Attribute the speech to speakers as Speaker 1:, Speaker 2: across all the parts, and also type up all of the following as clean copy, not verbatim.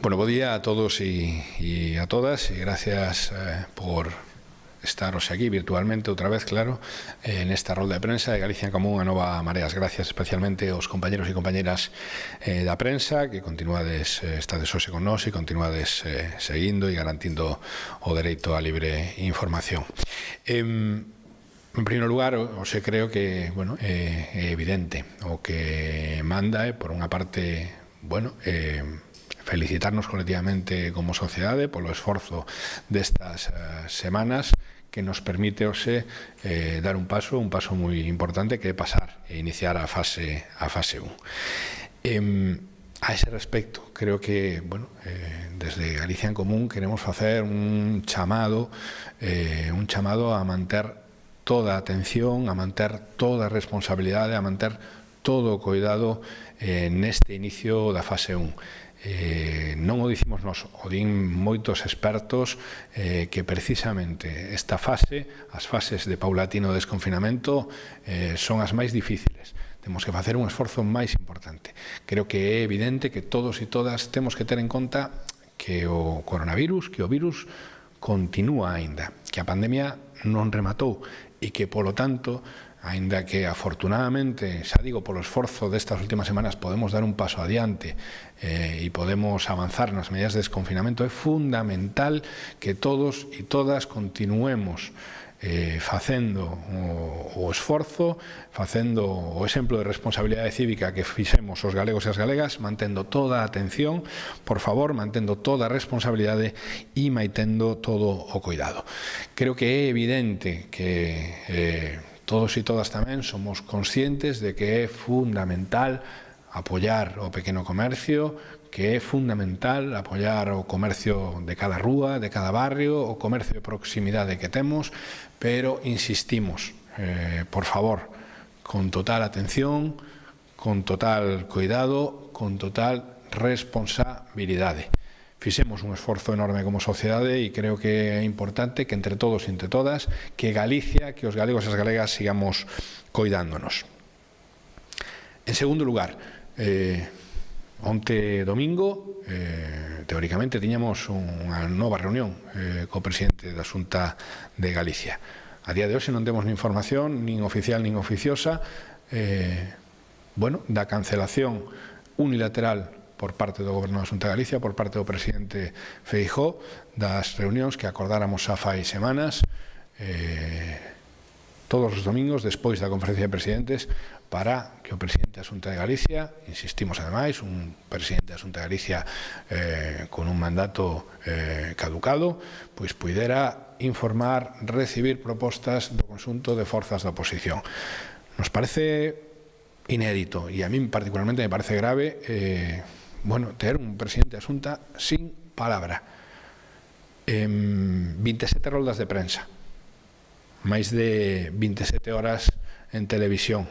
Speaker 1: Bueno, bo día a todos e a todas e gracias por estar hoxe aquí virtualmente outra vez, claro, nesta rolda de prensa de Galicia en Común a Nova Mareas. Gracias especialmente aos compañeros e compañeras da prensa que continuades, estades hoxe con nós e continuades seguindo e garantindo o dereito á libre información. En primeiro lugar, hoxe creo que é evidente o que manda por unha parte, felicitarnos colectivamente como sociedade polo esforzo destas semanas que nos permite hoxe dar un paso moi importante que é pasar e iniciar a fase 1. A ese respecto, creo que desde Galicia en Común queremos facer un chamado a manter toda a atención, a manter toda a responsabilidade, a manter todo o cuidado neste inicio da fase 1. Non o dicimos nós, o din moitos expertos que precisamente esta fase, as fases de paulatino desconfinamento, son as máis difíciles. Temos que facer un esforzo máis importante. Creo que é evidente que todos e todas temos que ter en conta que o coronavirus, que o virus continúa aínda, que a pandemia non rematou e que, polo tanto, aínda que afortunadamente, xa digo, polo esforzo destas últimas semanas podemos dar un paso adiante e podemos avanzar nas medidas de desconfinamento, é fundamental que todos e todas continuemos facendo o esforzo, facendo o exemplo de responsabilidade cívica que fixemos os galegos e as galegas, mantendo toda a atención, por favor, mantendo toda a responsabilidade e mantendo todo o cuidado. Creo que é evidente que todos e todas tamén somos conscientes de que é fundamental apoiar o pequeno comercio, que é fundamental apoiar o comercio de cada rúa, de cada barrio, o comercio de proximidade que temos, pero insistimos, por favor, con total atención, con total cuidado, con total responsabilidade. Fixemos un esforzo enorme como sociedade e creo que é importante que entre todos e entre todas, que Galicia, que os galegos e as galegas sigamos coidándonos. En segundo lugar, onte domingo, teóricamente, tiñamos unha nova reunión co presidente da Xunta de Galicia. A día de hoxe non temos nin información, nin oficial nin oficiosa, da cancelación unilateral por parte do Goberno da Xunta de Galicia, por parte do presidente Feijóo, das reunións que acordáramos xa fai semanas, todos os domingos, despois da conferencia de presidentes, para que o presidente da Xunta de Galicia, insistimos ademais, un presidente da Xunta de Galicia con un mandato caducado, pois puidera informar, recibir propostas do conxunto de forzas da oposición. Nos parece inédito, e a mí particularmente me parece grave, ter un presidente da Xunta sin palabra. 27 roldas de prensa, máis de 27 horas en televisión,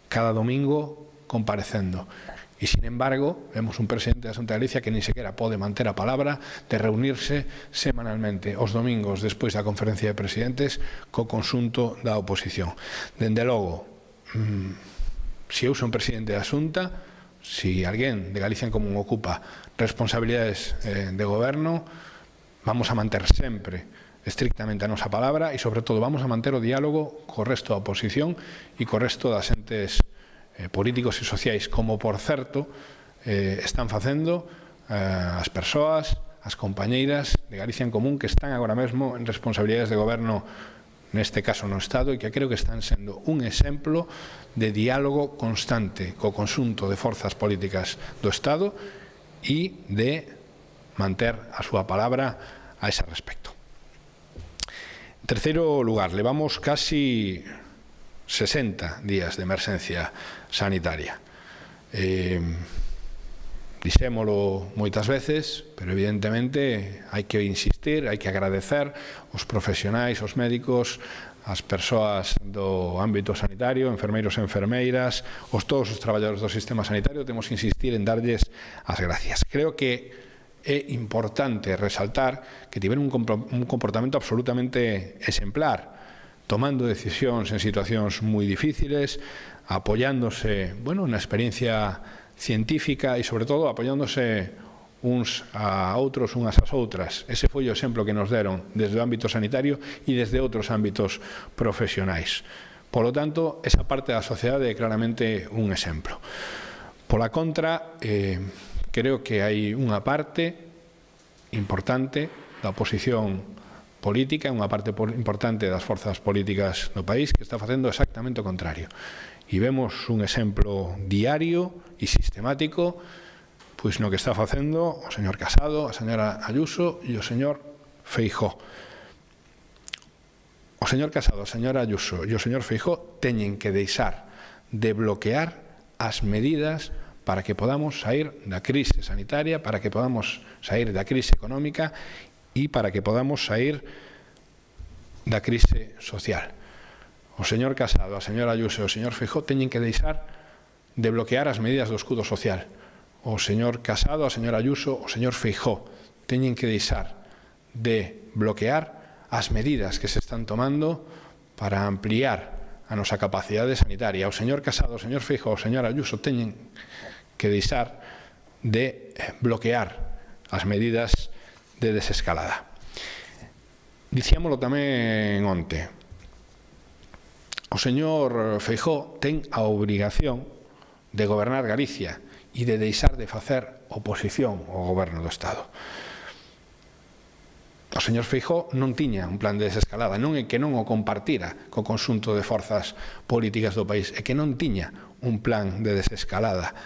Speaker 1: cada domingo comparecendo. E, sin embargo, vemos un presidente da Xunta de Galicia que nin sequera pode manter a palabra de reunirse semanalmente os domingos despois da conferencia de presidentes co conxunto da oposición. Dende logo, se eu son presidente da Xunta, se alguén de Galicia en Común ocupa responsabilidades de goberno, vamos a manter sempre estrictamente a nosa palabra e, sobre todo, vamos a manter o diálogo co resto da oposición e co resto das entes políticos e sociais, como, por certo, están facendo as persoas, as compañeiras de Galicia en Común que están agora mesmo en responsabilidades de goberno, neste caso no Estado, e que creo que están sendo un exemplo de diálogo constante co conxunto de forzas políticas do Estado e de manter a súa palabra a ese respecto. En terceiro lugar, levamos casi 60 días de emerxencia sanitaria. Dixémolo moitas veces, pero evidentemente hai que insistir, hai que agradecer os profesionais, os médicos, as persoas do ámbito sanitario, enfermeiros e enfermeiras, todos os traballadores do sistema sanitario, temos que insistir en darlles as gracias. Creo que é importante resaltar que tiveron un comportamento absolutamente exemplar, tomando decisións en situacións moi difíciles, apoiándose na experiencia científica e, sobre todo, apoiándose uns a outros, unhas ás outras. Ese foi o exemplo que nos deron desde o ámbito sanitario e desde outros ámbitos profesionais. Por lo tanto, esa parte da sociedade é claramente un exemplo. Pola contra, creo que hai unha parte importante da oposición política, unha parte importante das forzas políticas do país que está facendo exactamente o contrario. E vemos un exemplo diario e sistemático pois no que está facendo o señor Casado, a señora Ayuso e o señor Feijóo. O señor Casado, a señora Ayuso e o señor Feijóo teñen que deixar de bloquear as medidas para que podamos sair da crise sanitaria, para que podamos sair da crise económica e para que podamos sair da crise social. O señor Casado, a señora Ayuso e o señor Feijóo teñen que deixar de bloquear as medidas do escudo social. O señor Casado, a señora Ayuso, o señor Feijóo teñen que deixar de bloquear as medidas que se están tomando para ampliar a nosa capacidade sanitaria. O señor Casado, o señor Feijóo, o señor Ayuso teñen que deixar de bloquear as medidas de desescalada. Dicíamolo tamén onte. O señor Feijóo ten a obrigación de gobernar Galicia e de deixar de facer oposición ao goberno do Estado. O señor Feijóo non tiña un plan de desescalada, non é que non o compartira co conxunto de forzas políticas do país, é que non tiña un plan de desescalada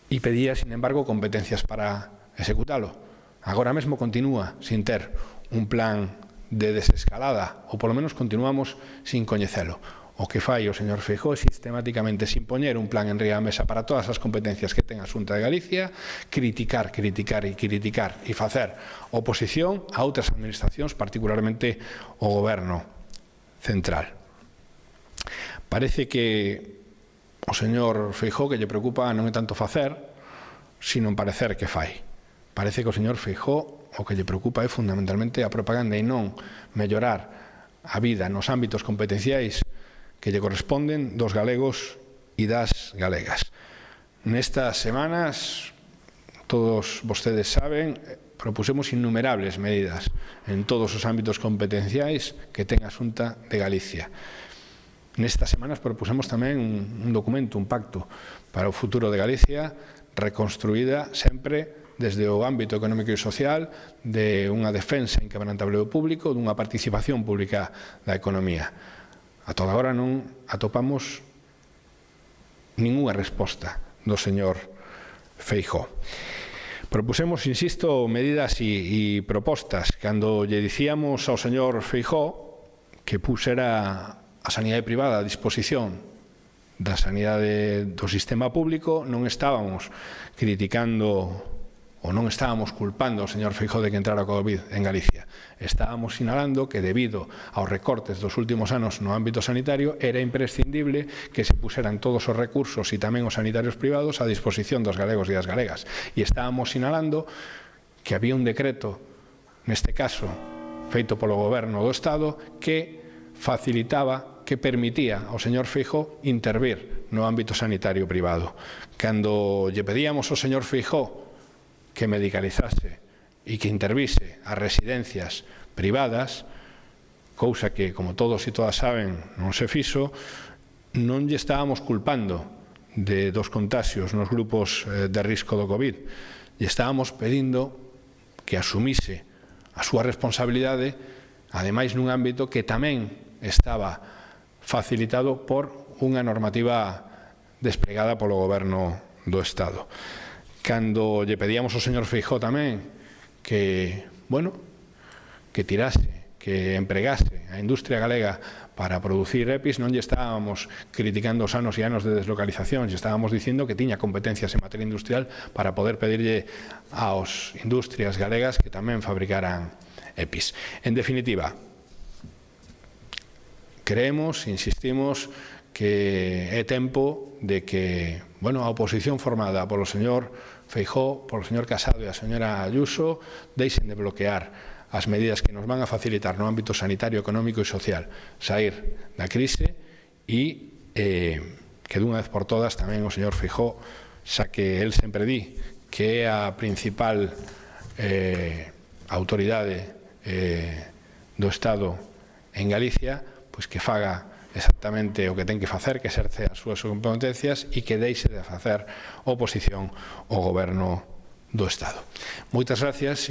Speaker 1: e pedía, sin embargo, competencias para executalo. Agora mesmo continúa sin ter un plan de desescalada, ou polo menos continuamos sin coñecelo. O que fai o señor Feijóo é sistemáticamente, sin poñer un plan en riba a mesa para todas as competencias que ten a Xunta de Galicia, criticar e facer oposición a outras administracións, particularmente o goberno central. Parece que o señor Feijóo que lle preocupa non é tanto facer, sino parecer que fai. Parece que o señor Feijóo o que lle preocupa é fundamentalmente a propaganda e non mellorar a vida nos ámbitos competenciais que lle corresponden dos galegos e das galegas. Nestas semanas, todos vostedes saben, propusemos innumerables medidas en todos os ámbitos competenciais que ten a Xunta de Galicia. Nestas semanas propusemos tamén un documento, un pacto para o futuro de Galicia, reconstruída sempre desde o ámbito económico e social, de unha defensa inquebrantable do público, dunha participación pública da economía. A toda hora non atopamos ningunha resposta do señor Feijóo. Propusemos, insisto, medidas e propostas. Cando lle dicíamos ao señor Feijóo que pusera a sanidade privada a disposición da sanidade do sistema público, non estábamos criticando ou non estábamos culpando ao señor Feijóo de que entrara o COVID en Galicia. Estábamos sinalando que debido aos recortes dos últimos anos no ámbito sanitario era imprescindible que se puseran todos os recursos e tamén os sanitarios privados a disposición dos galegos e das galegas. E estábamos sinalando que había un decreto, neste caso feito polo goberno do Estado, que facilitaba, que permitía ao señor Feijóo intervir no ámbito sanitario privado. Cando lle pedíamos ao señor Feijóo que medicalizase e que intervise as residencias privadas, cousa que, como todos e todas saben, non se fixo, non lle estábamos culpando dos contagios nos grupos de risco do COVID. Lle estábamos pedindo que asumise a súa responsabilidade, ademais nun ámbito que tamén estaba facilitado por unha normativa desplegada polo goberno do Estado. Cando lle pedíamos ao señor Feijóo tamén que, que tirase, que empregase a industria galega para producir EPIs, non lle estábamos criticando os anos e anos de deslocalización, lle estábamos dicindo que tiña competencias en materia industrial para poder pedirlle aos industrias galegas que tamén fabricaran EPIs. En definitiva, creemos, insistimos, que é tempo de que a oposición formada polo señor Feijóo, polo señor Casado e a señora Ayuso deixen de bloquear as medidas que nos van a facilitar no ámbito sanitario, económico e social sair da crise e que dunha vez por todas tamén o señor Feijóo, xa que el sempre di que é a principal autoridade do Estado en Galicia, pois que faga exactamente o que ten que facer, que exerce as súas competencias e que deixe de facer oposición ao goberno do Estado. Moitas gracias.